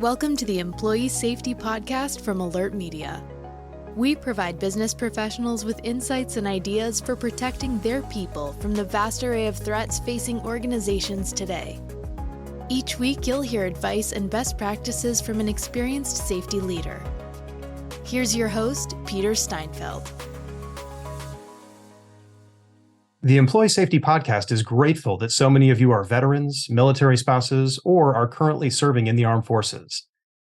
Welcome to the Employee Safety Podcast from Alert Media. We provide business professionals with insights and ideas for protecting their people from the vast array of threats facing organizations today. Each week, you'll hear advice and best practices from an experienced safety leader. Here's your host, Peter Steinfeld. The Employee Safety Podcast is grateful that so many of you are veterans, military spouses, or are currently serving in the armed forces.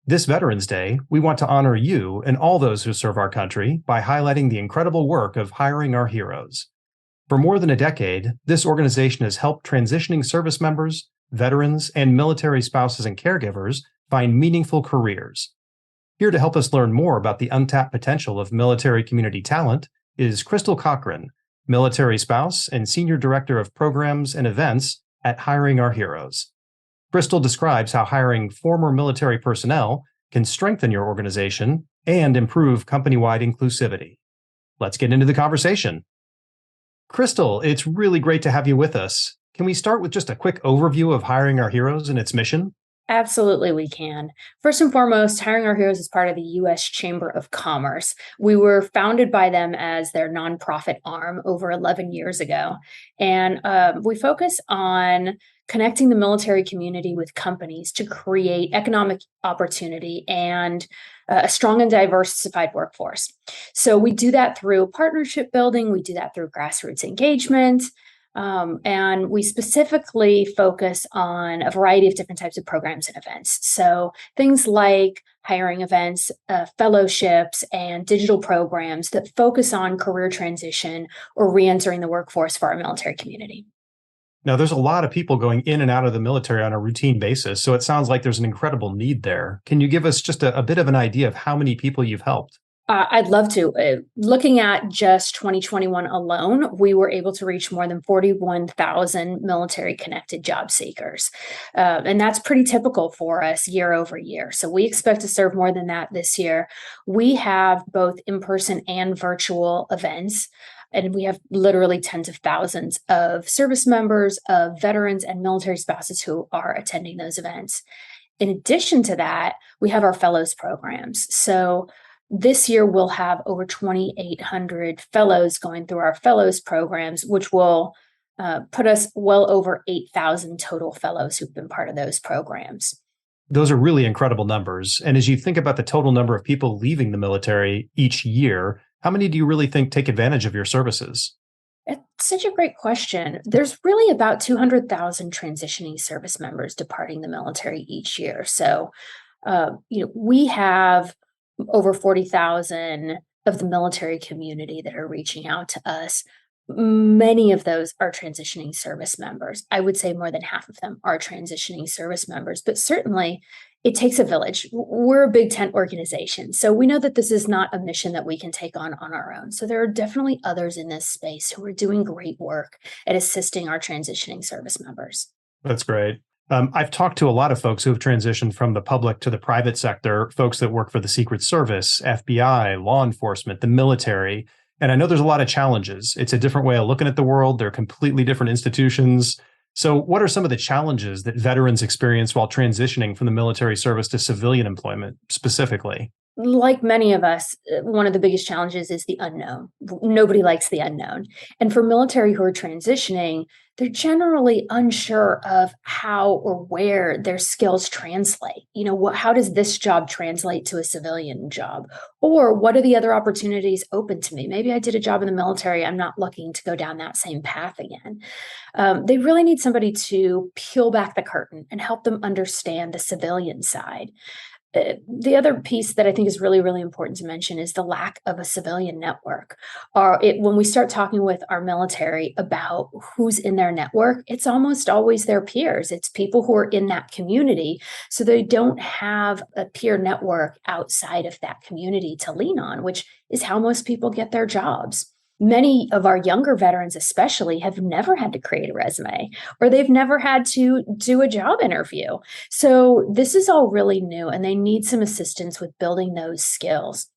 This Veterans Day, we want to honor you and all those who serve our country by highlighting the incredible work of hiring our heroes. For more than a decade, this organization has helped transitioning service members, veterans, and military spouses and caregivers find meaningful careers. Here to help us learn more about the untapped potential of military community talent is Crystal Cochran, military spouse and Senior Director of Programs and Events at Hiring Our Heroes. Crystal describes how hiring former military personnel can strengthen your organization and improve company-wide inclusivity. Let's get into the conversation. Crystal, it's really great to have you with us. Can we start with just a quick overview of Hiring Our Heroes and its mission? Absolutely, we can. First and foremost, Hiring Our Heroes is part of the U.S. Chamber of Commerce. We were founded by them as their nonprofit arm over 11 years ago. And we focus on connecting the military community with companies to create economic opportunity and a strong and diversified workforce. So we do that through partnership building. We do that through grassroots engagement. And we specifically focus on a variety of different types of programs and events. So things like hiring events, fellowships, and digital programs that focus on career transition or reentering the workforce for our military community. Now, there's a lot of people going in and out of the military on a routine basis, so it sounds like there's an incredible need there. Can you give us just a bit of an idea of how many people you've helped? I'd love to. Looking at just 2021 alone, we were able to reach more than 41,000 military-connected job seekers. And that's pretty typical for us year over year. So we expect to serve more than that this year. We have both in-person and virtual events. And we have literally tens of thousands of service members, of veterans, and military spouses who are attending those events. In addition to that, we have our fellows programs. So this year, we'll have over 2,800 fellows going through our fellows programs, which will put us well over 8,000 total fellows who've been part of those programs. Those are really incredible numbers. And as you think about the total number of people leaving the military each year, how many do you really think take advantage of your services? It's such a great question. There's really about 200,000 transitioning service members departing the military each year. So, we have over 40,000 of the military community that are reaching out to us. Many of those are transitioning service members. I would say more than half of them are transitioning service members, but certainly it takes a village. We're a big tent organization, so we know that this is not a mission that we can take on our own. So there are definitely others in this space who are doing great work at assisting our transitioning service members. That's great. I've talked to a lot of folks who have transitioned from the public to the private sector, folks that work for the Secret Service, FBI, law enforcement, the military. And I know there's a lot of challenges. It's a different way of looking at the world. They're completely different institutions. So what are some of the challenges that veterans experience while transitioning from the military service to civilian employment specifically? Like many of us, one of the biggest challenges is the unknown. Nobody likes the unknown. And for military who are transitioning, they're generally unsure of how or where their skills translate. How does this job translate to a civilian job? Or what are the other opportunities open to me? Maybe I did a job in the military. I'm not looking to go down that same path again. They really need somebody to peel back the curtain and help them understand the civilian side. The other piece that I think is really, really important to mention is the lack of a civilian network. When we start talking with our military about who's in their network, it's almost always their peers. It's people who are in that community. So they don't have a peer network outside of that community to lean on, which is how most people get their jobs. Many of our younger veterans, especially, have never had to create a resume or they've never had to do a job interview. So this is all really new and they need some assistance with building those skills.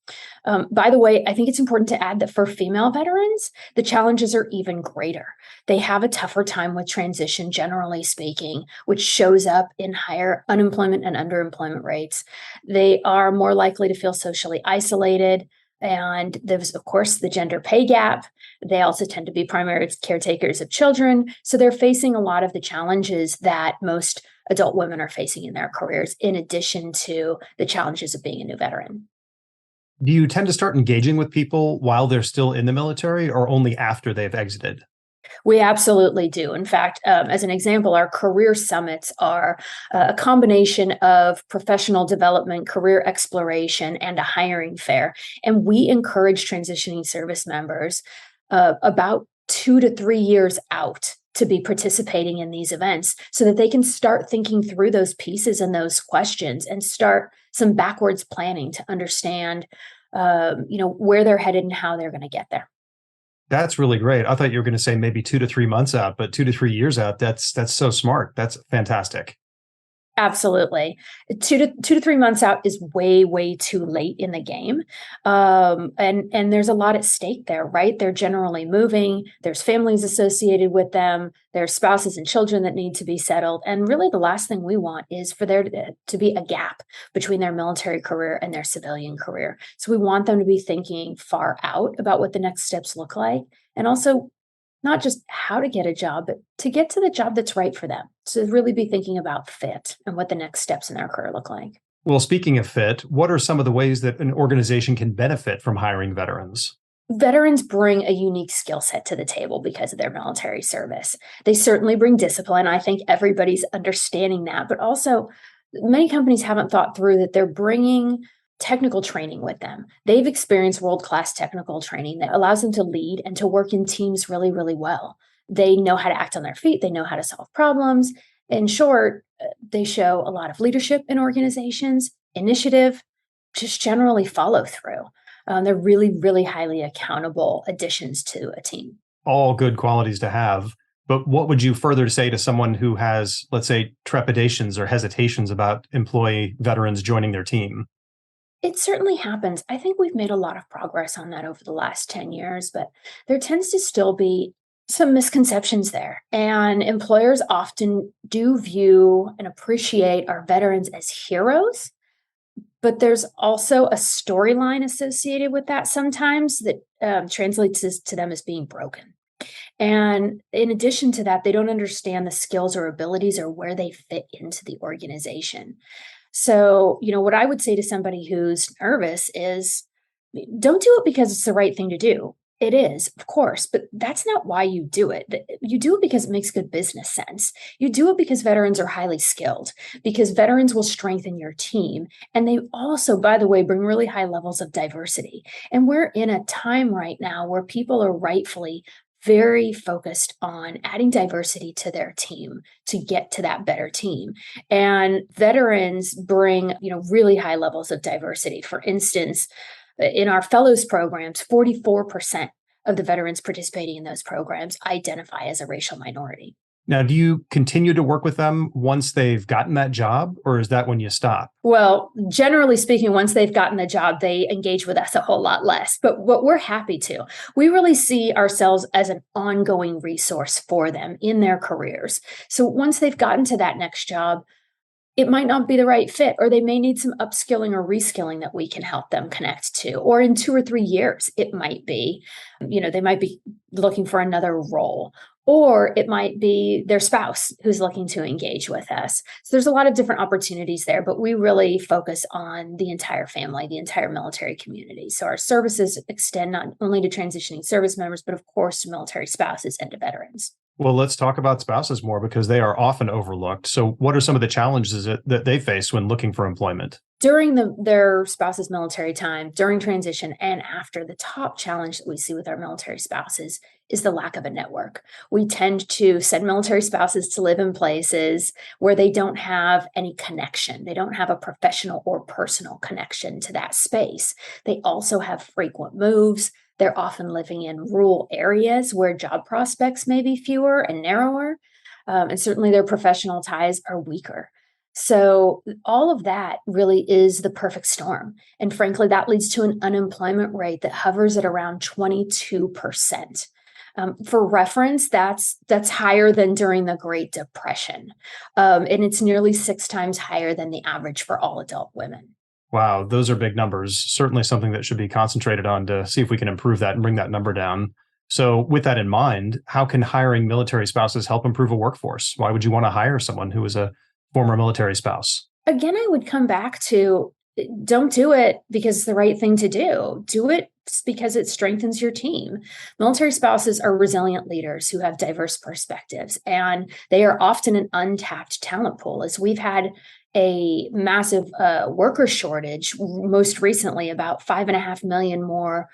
By the way, I think it's important to add that for female veterans, the challenges are even greater. They have a tougher time with transition, generally speaking, which shows up in higher unemployment and underemployment rates. They are more likely to feel socially isolated. And there's, of course, the gender pay gap. They also tend to be primary caretakers of children. So they're facing a lot of the challenges that most adult women are facing in their careers, in addition to the challenges of being a new veteran. Do you tend to start engaging with people while they're still in the military or only after they've exited? We absolutely do. In fact, as an example, our career summits are a combination of professional development, career exploration, and a hiring fair. And we encourage transitioning service members about 2 to 3 years out to be participating in these events so that they can start thinking through those pieces and those questions and start some backwards planning to understand where they're headed and how they're going to get there. That's really great. I thought you were going to say maybe 2 to 3 months out, but 2 to 3 years out, that's so smart. That's fantastic. Absolutely. 2 to 3 months out is way, way too late in the game. And there's a lot at stake there, right? They're generally moving. There's families associated with them. There's spouses and children that need to be settled. And really the last thing we want is for there to be a gap between their military career and their civilian career. So we want them to be thinking far out about what the next steps look like. And also not just how to get a job, but to get to the job that's right for them. So really be thinking about fit and what the next steps in their career look like. Well, speaking of fit, what are some of the ways that an organization can benefit from hiring veterans? Veterans bring a unique skill set to the table because of their military service. They certainly bring discipline. I think everybody's understanding that, but also many companies haven't thought through that they're bringing technical training with them. They've experienced world-class technical training that allows them to lead and to work in teams really, really well. They know how to act on their feet. They know how to solve problems. In short, they show a lot of leadership in organizations, initiative, just generally follow through. They're really, really highly accountable additions to a team. All good qualities to have. But what would you further say to someone who has, let's say, trepidations or hesitations about employee veterans joining their team? It certainly happens. I think we've made a lot of progress on that over the last 10 years, but there tends to still be some misconceptions there. And employers often do view and appreciate our veterans as heroes, but there's also a storyline associated with that sometimes that translates to them as being broken. And in addition to that, they don't understand the skills or abilities or where they fit into the organization. So, what I would say to somebody who's nervous is don't do it because it's the right thing to do. It is, of course, but that's not why you do it. You do it because it makes good business sense. You do it because veterans are highly skilled, because veterans will strengthen your team. And they also, by the way, bring really high levels of diversity. And we're in a time right now where people are rightfully very focused on adding diversity to their team to get to that better team. And veterans bring, really high levels of diversity. For instance, in our fellows programs, 44% of the veterans participating in those programs identify as a racial minority. Now, do you continue to work with them once they've gotten that job, or is that when you stop? Well, generally speaking, once they've gotten the job, they engage with us a whole lot less, but what we're happy to. We really see ourselves as an ongoing resource for them in their careers. So once they've gotten to that next job, it might not be the right fit, or they may need some upskilling or reskilling that we can help them connect to. Or in 2 or 3 years, it might be, they might be looking for another role. Or it might be their spouse who's looking to engage with us. So there's a lot of different opportunities there, but we really focus on the entire family, the entire military community. So our services extend not only to transitioning service members, but of course to military spouses and to veterans. Well, let's talk about spouses more because they are often overlooked. So what are some of the challenges that they face when looking for employment? During their spouse's military time, during transition, and after, the top challenge that we see with our military spouses is the lack of a network. We tend to send military spouses to live in places where they don't have any connection. They don't have a professional or personal connection to that space. They also have frequent moves. They're often living in rural areas where job prospects may be fewer and narrower. And certainly their professional ties are weaker. So all of that really is the perfect storm. And frankly, that leads to an unemployment rate that hovers at around 22%. For reference, that's higher than during the Great Depression. And it's nearly 6 times higher than the average for all adult women. Wow, those are big numbers. Certainly something that should be concentrated on to see if we can improve that and bring that number down. So, with that in mind, how can hiring military spouses help improve a workforce? Why would you want to hire someone who is a former military spouse? Again, I would come back to don't do it because it's the right thing to do. Do it because it strengthens your team. Military spouses are resilient leaders who have diverse perspectives, and they are often an untapped talent pool. As we've had a massive worker shortage, most recently, about 5.5 million more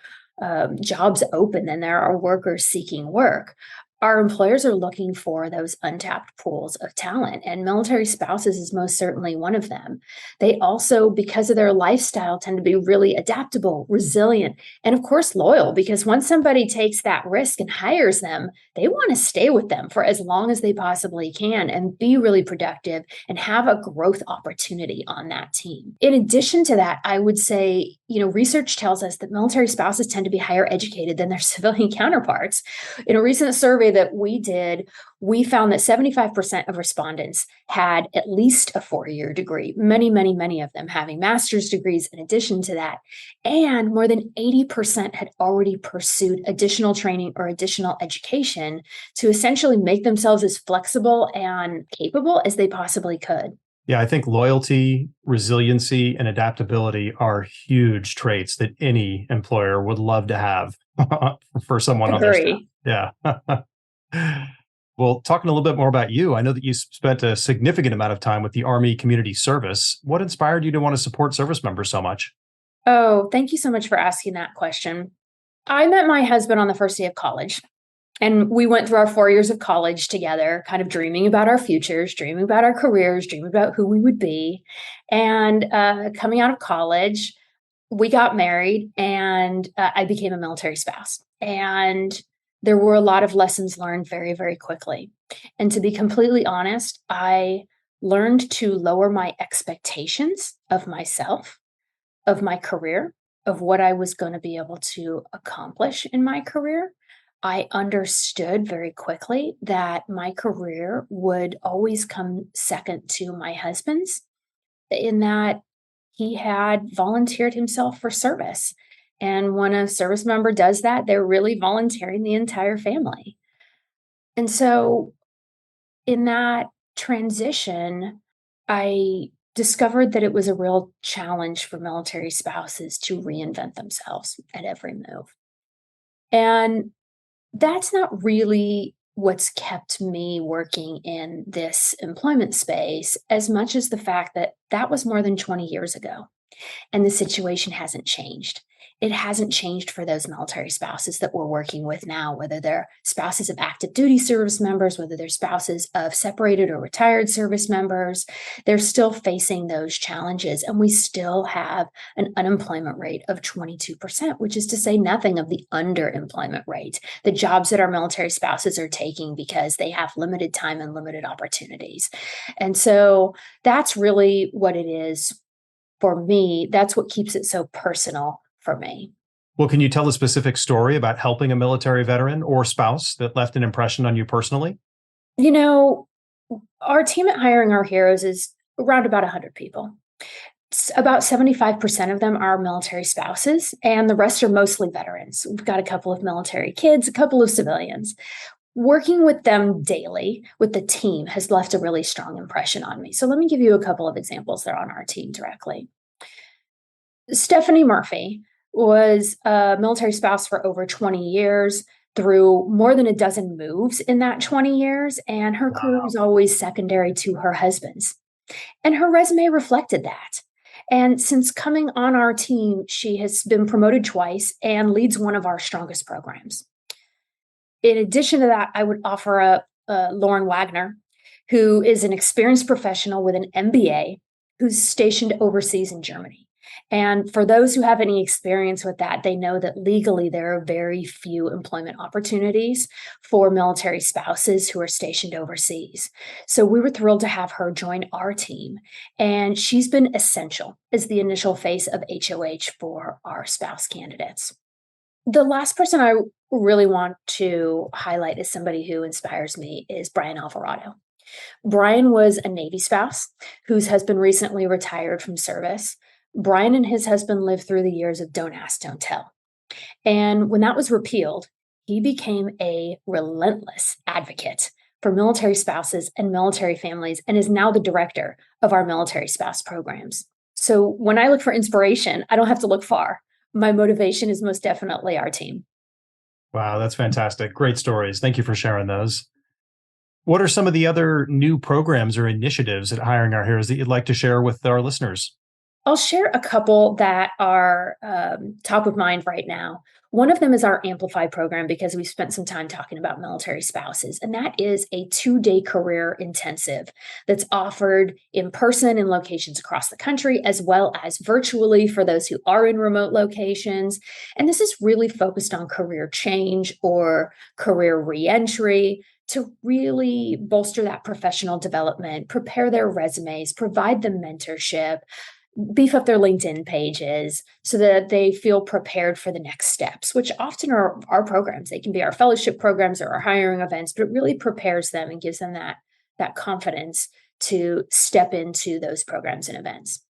jobs open than there are workers seeking work. Our employers are looking for those untapped pools of talent, and military spouses is most certainly one of them. They also, because of their lifestyle, tend to be really adaptable, resilient, and of course, loyal, because once somebody takes that risk and hires them, they want to stay with them for as long as they possibly can and be really productive and have a growth opportunity on that team. In addition to that, I would say, research tells us that military spouses tend to be higher educated than their civilian counterparts. In a recent survey that we did, we found that 75% of respondents had at least a 4-year degree, many of them having master's degrees in addition to that. And more than 80% had already pursued additional training or additional education to essentially make themselves as flexible and capable as they possibly could. Yeah, I think loyalty, resiliency, and adaptability are huge traits that any employer would love to have for someone on their staff. Yeah. Well, talking a little bit more about you, I know that you spent a significant amount of time with the Army Community Service. What inspired you to want to support service members so much? Oh, thank you so much for asking that question. I met my husband on the first day of college, and we went through our 4 years of college together, kind of dreaming about our futures, dreaming about our careers, dreaming about who we would be. And coming out of college, we got married, and I became a military spouse. And there were a lot of lessons learned very, very quickly. And to be completely honest, I learned to lower my expectations of myself, of my career, of what I was going to be able to accomplish in my career. I understood very quickly that my career would always come second to my husband's, in that he had volunteered himself for service. And when a service member does that, they're really volunteering the entire family. And so in that transition, I discovered that it was a real challenge for military spouses to reinvent themselves at every move. And that's not really what's kept me working in this employment space as much as the fact that that was more than 20 years ago, and the situation hasn't changed. It hasn't changed for those military spouses that we're working with now, whether they're spouses of active duty service members, whether they're spouses of separated or retired service members. They're still facing those challenges, and we still have an unemployment rate of 22%, which is to say nothing of the underemployment rate, the jobs that our military spouses are taking because they have limited time and limited opportunities. And so that's really what it is for me. That's what keeps it so personal for me. Well, can you tell a specific story about helping a military veteran or spouse that left an impression on you personally? Our team at Hiring Our Heroes is around about 100 people. About 75% of them are military spouses, and the rest are mostly veterans. We've got a couple of military kids, a couple of civilians. Working with them daily, with the team, has left a really strong impression on me. So let me give you a couple of examples that are on our team directly. Stephanie Murphy was a military spouse for over 20 years, through more than a dozen moves in that 20 years, and her career was always secondary to her husband's. And her resume reflected that. And since coming on our team, she has been promoted twice and leads one of our strongest programs. In addition to that, I would offer up Lauren Wagner, who is an experienced professional with an MBA who's stationed overseas in Germany. And for those who have any experience with that, they know that legally there are very few employment opportunities for military spouses who are stationed overseas. So we were thrilled to have her join our team. And she's been essential as the initial face of HOH for our spouse candidates. The last person I really want to highlight as somebody who inspires me is Brian Alvarado. Brian was a Navy spouse whose husband recently retired from service. Brian and his husband lived through the years of Don't Ask, Don't Tell. And when that was repealed, he became a relentless advocate for military spouses and military families and is now the director of our military spouse programs. So when I look for inspiration, I don't have to look far. My motivation is most definitely our team. Wow, that's fantastic. Great stories. Thank you for sharing those. What are some of the other new programs or initiatives at Hiring Our Heroes that you'd like to share with our listeners? I'll share a couple that are top of mind right now. One of them is our Amplify program because we've spent some time talking about military spouses, and that is a 2-day career intensive that's offered in person in locations across the country, as well as virtually for those who are in remote locations. And this is really focused on career change or career reentry to really bolster that professional development, prepare their resumes, provide them mentorship, beef up their LinkedIn pages so that they feel prepared for the next steps, which often are our programs. They can be our fellowship programs or our hiring events, but it really prepares them and gives them that confidence to step into those programs and events.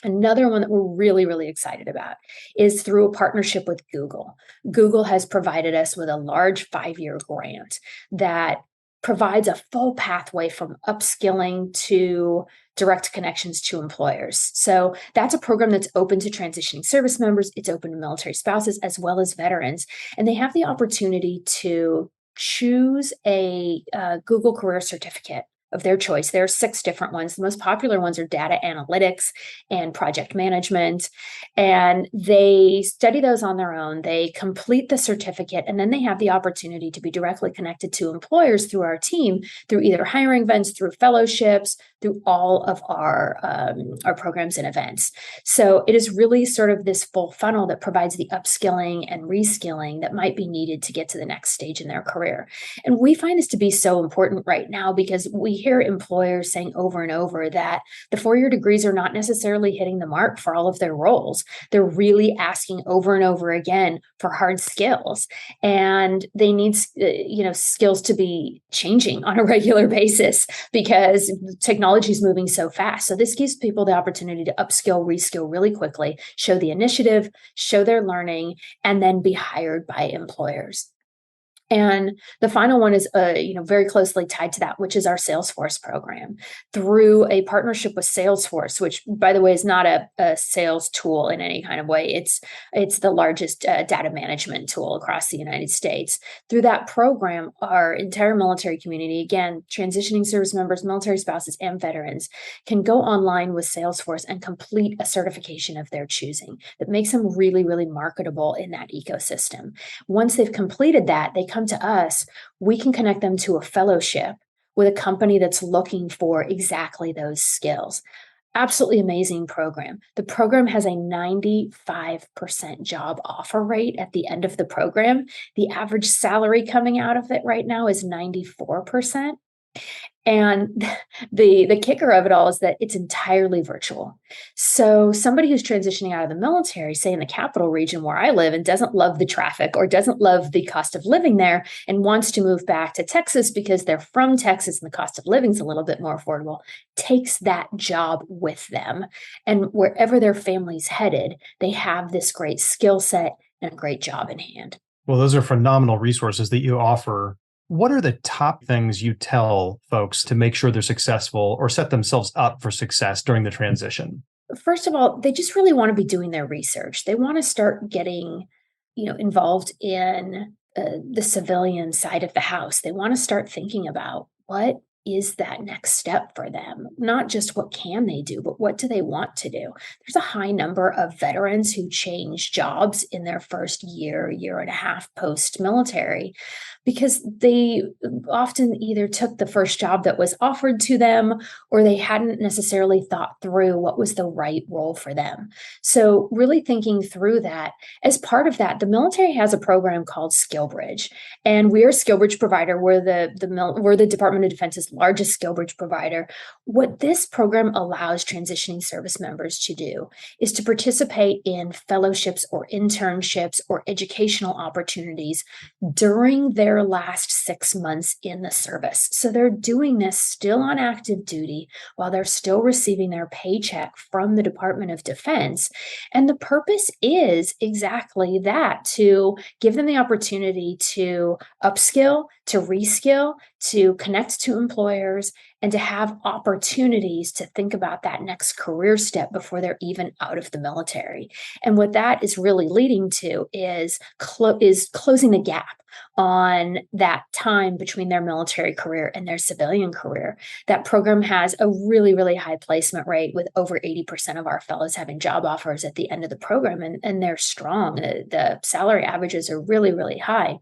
Another one that we're really, really excited about is through a partnership with Google. Google has provided us with a large 5-year grant that provides a full pathway from upskilling to direct connections to employers. So that's a program that's open to transitioning service members. It's open to military spouses as well as veterans. And they have the opportunity to choose a Google Career Certificate of their choice. There are 6 different ones. The most popular ones are data analytics and project management. And they study those on their own. They complete the certificate, and then they have the opportunity to be directly connected to employers through our team, through either hiring events, through fellowships, through all of our programs and events. So it is really sort of this full funnel that provides the upskilling and reskilling that might be needed to get to the next stage in their career. And we find this to be so important right now because we hear employers saying over and over that the 4-year degrees are not necessarily hitting the mark for all of their roles. They're really asking over and over again for hard skills, and they need skills to be changing on a regular basis because technology is moving so fast. So this gives people the opportunity to upskill, reskill really quickly, show the initiative, show their learning, and then be hired by employers. And the final one is, very closely tied to that, which is our Salesforce program. Through a partnership with Salesforce, which, by the way, is not a sales tool in any kind of way. It's the largest data management tool across the United States. Through that program, our entire military community, again, transitioning service members, military spouses, and veterans, can go online with Salesforce and complete a certification of their choosing that makes them really, really marketable in that ecosystem. Once they've completed that, they come to us, we can connect them to a fellowship with a company that's looking for exactly those skills. Absolutely amazing program. The program has a 95% job offer rate at the end of the program. The average salary coming out of it right now is 94%. And the kicker of it all is that it's entirely virtual. So somebody who's transitioning out of the military, say in the capital region where I live, and doesn't love the traffic or doesn't love the cost of living there and wants to move back to Texas because they're from Texas and the cost of living is a little bit more affordable, takes that job with them. And wherever their family's headed, they have this great skill set and a great job in hand. Well, those are phenomenal resources that you offer. What are the top things you tell folks to make sure they're successful or set themselves up for success during the transition? First of all, they just really want to be doing their research. They want to start getting, involved in the civilian side of the house. They want to start thinking about what is that next step for them? Not just what can they do, but what do they want to do? There's a high number of veterans who change jobs in their first year and a half post-military because they often either took the first job that was offered to them or they hadn't necessarily thought through what was the right role for them. So really thinking through that. As part of that, the military has a program called SkillBridge, and we are a SkillBridge provider. We're the Department of Defense's largest SkillBridge provider. What this program allows transitioning service members to do is to participate in fellowships or internships or educational opportunities during their last 6 months in the service. So they're doing this still on active duty while they're still receiving their paycheck from the Department of Defense. And the purpose is exactly that, to give them the opportunity to upskill, to reskill, to connect to employers, and to have opportunities to think about that next career step before they're even out of the military. And what that is really leading to is closing the gap on that time between their military career and their civilian career. That program has a really, really high placement rate, with over 80% of our fellows having job offers at the end of the program, and they're strong. The salary averages are really, really high.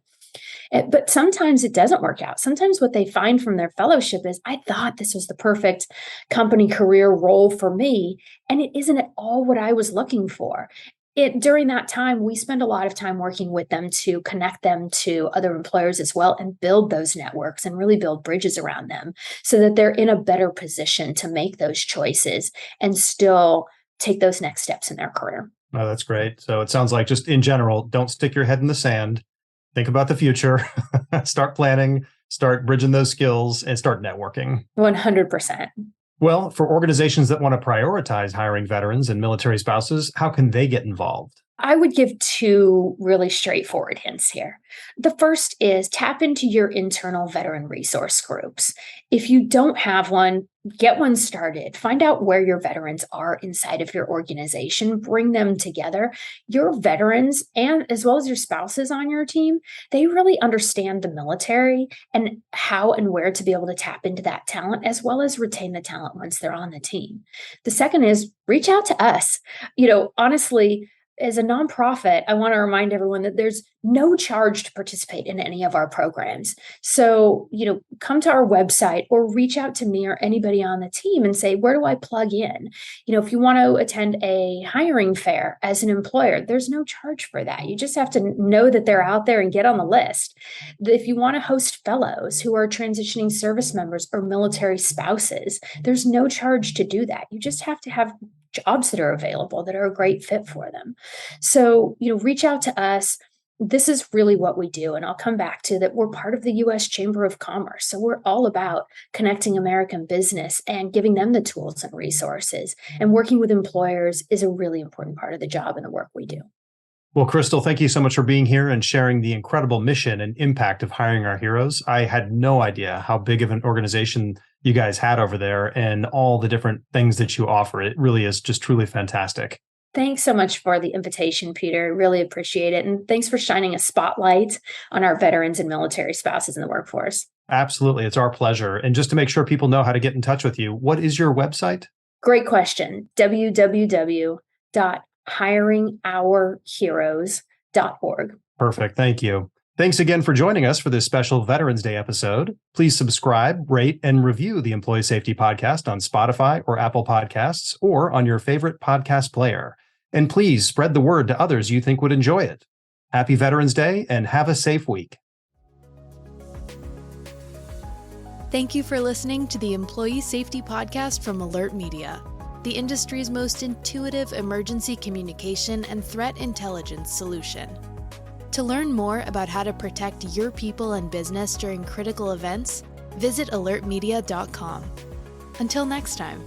But sometimes it doesn't work out. Sometimes what they find from their fellowship is, I thought this was the perfect company career role for me, and it isn't at all what I was looking for. During that time, we spend a lot of time working with them to connect them to other employers as well and build those networks and really build bridges around them so that they're in a better position to make those choices and still take those next steps in their career. Oh, that's great. So it sounds like, just in general, don't stick your head in the sand. Think about the future, start planning, start bridging those skills, and start networking. 100%. Well, for organizations that want to prioritize hiring veterans and military spouses, how can they get involved? I would give two really straightforward hints here. The first is tap into your internal veteran resource groups. If you don't have one, get one started. Find out where your veterans are inside of your organization. Bring them together. Your veterans, and as well as your spouses on your team, they really understand the military and how and where to be able to tap into that talent, as well as retain the talent once they're on the team. The second is reach out to us. Honestly, as a nonprofit, I want to remind everyone that there's no charge to participate in any of our programs. So, come to our website or reach out to me or anybody on the team and say, where do I plug in? If you want to attend a hiring fair as an employer, there's no charge for that. You just have to know that they're out there and get on the list. If you want to host fellows who are transitioning service members or military spouses, there's no charge to do that. You just have to have jobs that are available that are a great fit for them. So, reach out to us. This is really what we do. And I'll come back to that. We're part of the U.S. Chamber of Commerce. So we're all about connecting American business and giving them the tools and resources. And working with employers is a really important part of the job and the work we do. Well, Crystal, thank you so much for being here and sharing the incredible mission and impact of hiring our heroes. I had no idea how big of an organization you guys had over there and all the different things that you offer. It really is just truly fantastic. Thanks so much for the invitation, Peter. Really appreciate it. And thanks for shining a spotlight on our veterans and military spouses in the workforce. Absolutely. It's our pleasure. And just to make sure people know how to get in touch with you, what is your website? Great question. www.hiringourheroes.org. Perfect. Thank you. Thanks again for joining us for this special Veterans Day episode. Please subscribe, rate, and review the Employee Safety Podcast on Spotify or Apple Podcasts or on your favorite podcast player. And please spread the word to others you think would enjoy it. Happy Veterans Day and have a safe week. Thank you for listening to the Employee Safety Podcast from Alert Media, the industry's most intuitive emergency communication and threat intelligence solution. To learn more about how to protect your people and business during critical events, visit alertmedia.com. Until next time.